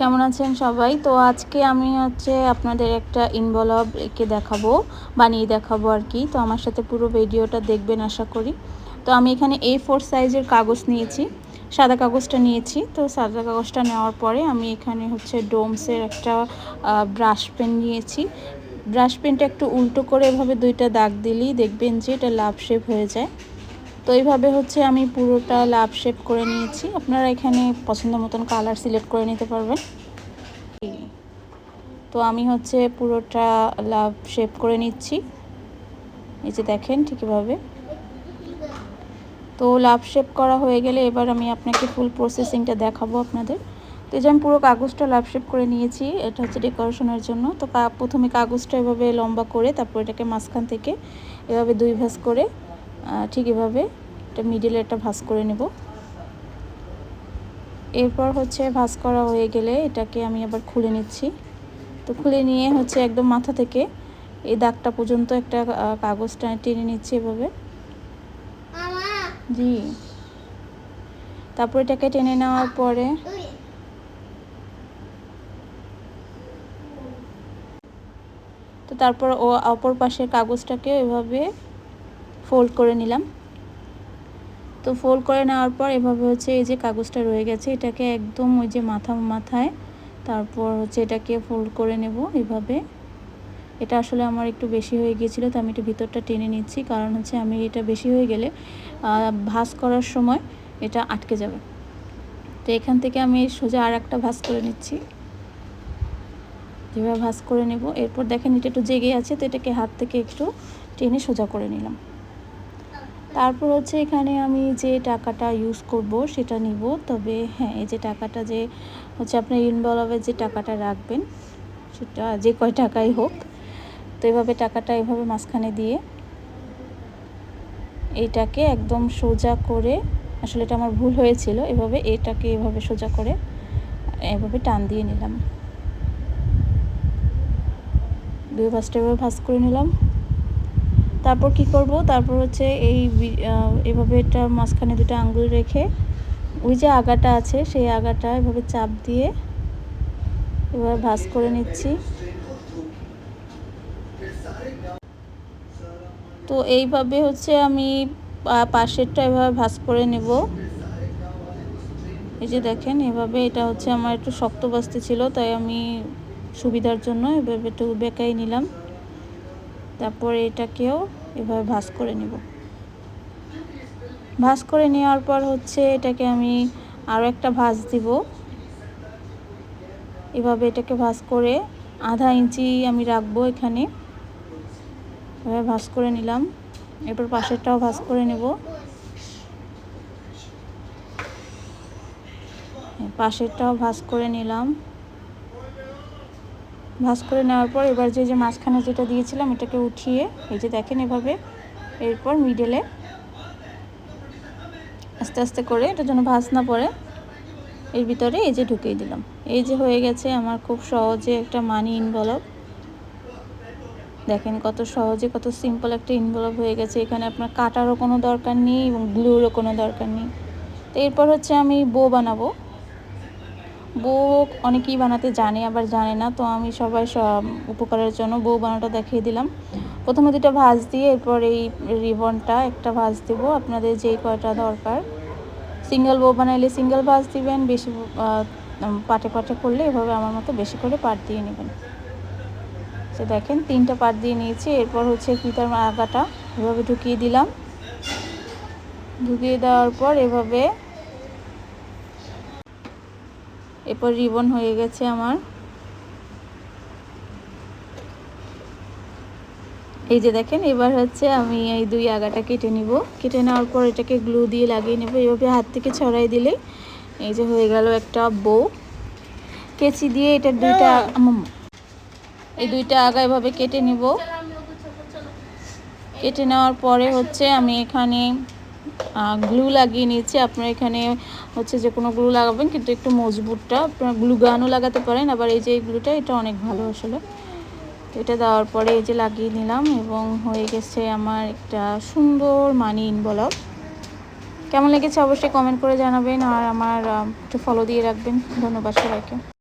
কেমন আছেন সবাই? তো আজকে আমি আপনাদের একটা ইনভলভ এঁকে দেখাবো, বানিয়ে দেখাবো আর কি। তো আমার সাথে পুরো ভিডিওটা দেখবেন আশা করি। তো আমি এখানে A4 সাইজের কাগজ নিয়েছি, সাদা কাগজটা নিয়েছি। তো সাদা কাগজটা নেওয়ার পরে আমি এখানে ডোমসের একটা ব্রাশ পেন নিয়েছি। ব্রাশ পেনটা একটু উল্টো করে এভাবে দুইটা দাগ দিলেই দেখবেন যে এটা লাভ শেপ হয়ে যায়। তো এইভাবে আমি পুরোটা লাভ শেপ করে নিয়েছি। আপনারা এখানে পছন্দ মতন কালার সিলেক্ট করে নিতে পারবেন। তো আমি পুরোটা লাভ শেপ করে নিচ্ছি, এই যে দেখেন ঠিক এভাবে। তো লাভ শেপ করা হয়ে গেলে এবার আমি আপনাকে ফুল প্রসেসিংটা দেখাবো আপনাদের। তো এই যে আমি পুরো কাগজটা লাভ শেপ করে নিয়েছি, এটা ডেকোরেশনের জন্য। তো প্রথমে কাগজটা এভাবে লম্বা করে তারপর এটাকে মাঝখান থেকে এভাবে দুই ভাঁজ করে ঠিক এভাবে এটা মিডিলে একটা ভাঁজ করে নেব। এরপর ভাঁজ করা হয়ে গেলে এটাকে আমি আবার খুলে নিচ্ছি। তো খুলে নিয়ে একদম মাথা থেকে এই দাগটা পর্যন্ত একটা কাগজটা টেনে নিচ্ছি এভাবে। জি, তারপর এটাকে টেনে নেওয়ার পরে তো তারপর অপর পাশের কাগজটাকে এভাবে ফোল্ড করে নিলাম। তো ফোল্ড করে নেওয়ার পর এভাবে এই যে কাগজটা রয়ে গেছে এটাকে একদম ওই যে মাথায় তারপর এটাকে ফোল্ড করে নেব এভাবে। এটা আসলে আমার একটু বেশি হয়ে গিয়েছিল, তো আমি একটু ভিতরটা টেনে নিচ্ছি, কারণ আমি এটা বেশি হয়ে গেলে ভাঁজ করার সময় এটা আটকে যাবে। তো এখান থেকে আমি সোজা আর একটা ভাঁজ করে নিচ্ছি, যেভাবে ভাঁজ করে নেব। এরপর দেখেন এটা একটু জেগে আছে, তো এটাকে হাত থেকে একটু টেনে সোজা করে নিলাম। তারপর এখানে আমি যে টাকাটা ইউজ করব সেটা নিব। তবে হ্যাঁ, এই যে টাকাটা যে আপনার ইনভলভের যে টাকাটা রাখবেন সেটা যে কয় টাকাই হোক, তো এভাবে টাকাটা এভাবে মাঝখানে দিয়ে এইটাকে একদম সোজা করে, আসলে এটা আমার ভুল হয়েছিল, এভাবে এটাকে এভাবে সোজা করে এভাবে টান দিয়ে নিলাম। দুই পাশটা এভাবে ভাঁজ করে নিলাম। তারপর কি করব, তারপর এই এভাবে এটা মাঝখানে দুটো আঙ্গুল রেখে ওই যে আগাটা আছে সেই আগাটা এভাবে চাপ দিয়ে এভাবে ভাঁজ করে নিচ্ছি। তো এইভাবে আমি পাশেরটা এভাবে ভাঁজ করে নেব। এই যে দেখেন এভাবে, এটা আমার একটু শক্ত বস্তে ছিল, তাই আমি সুবিধার জন্য এভাবে একটু বেঁকাই নিলাম। তারপর এটাকেও এভাবে ভাঁজ করে নেব। ভাঁজ করে নেওয়ার পর এটাকে আমি আরও একটা ভাঁজ দিব। এভাবে এটাকে ভাঁজ করে আধা ইঞ্চি আমি রাখবো এখানে, এভাবে ভাঁজ করে নিলাম। এরপর পাশেরটাও ভাঁজ করে নেব। পাশেরটাও ভাঁজ করে নিলাম। ভাঁজ করে নেওয়ার পর এবার যে মাঝখানে যেটা দিয়েছিলাম এটাকে উঠিয়ে এই যে দেখেন এভাবে, এরপর মিডলে আস্তে আস্তে করে এটা যেন ভাঁজ না পড়ে এর ভিতরে এই যে ঢুকিয়ে দিলাম। এই যে হয়ে গেছে আমার খুব সহজে একটা মানি ইনভলভ। দেখেন কত সহজে, কত সিম্পল একটা ইনভলভ হয়ে গেছে। এখানে আপনার কাটারও কোনো দরকার নেই এবং গ্লুরও কোনো দরকার নেই। তো এরপর আমি বো বানাবো। বো অনেকেই বানাতে জানে আবার জানে না, তো আমি সবাই উপকারের জন্য বো বানানোটা দেখিয়ে দিলাম। প্রথমে দুটো ভাঁজ দিয়ে এরপর এই রিবনটা একটা ভাঁজ দেব, আপনাদের যেই কয়টা দরকার। সিঙ্গেল বো বানাইলে সিঙ্গেল ভাঁজ দিবেন, বেশি পাটে পাটে করলে এভাবে আমার মতো বেশি করে পাট দিয়ে নেবেন। তো দেখেন 3টা পাট দিয়ে নিয়েছি। এরপর ফিতার আগাটা এভাবে ঢুকিয়ে দিলাম। ঢুকিয়ে দেওয়ার পর এরপর রিবন হয়ে গেছে আমার। এই যে দেখেন এবার আমি এই দুই আগাটা কেটে নিব। কেটে নেওয়ার পর এটাকে গ্লু দিয়ে লাগিয়ে নেব। এভাবে হাত থেকে ছড়াই দিলে এই যে হয়ে গেল একটা বো। কেচি দিয়ে এটা এই দুইটা আগা এভাবে কেটে নিব। কেটে নেওয়ার পরে আমি এখানে গ্লু লাগিয়ে নিয়েছি। আপনারা এখানে যে কোনো গ্লু লাগাবেন, কিন্তু একটু মজবুতটা, আপনারা গ্লু গানও লাগাতে পারেন। আবার এই যে গ্লুটা এটা অনেক ভালো আসলে। এটা দেওয়ার পরে এই যে লাগিয়ে নিলাম এবং হয়ে গেছে আমার একটা সুন্দর মানি ইনভলভ। কেমন লেগেছে অবশ্যই কমেন্ট করে জানাবেন, আর আমার একটু ফলো দিয়ে রাখবেন। ধন্যবাদ সবাইকে।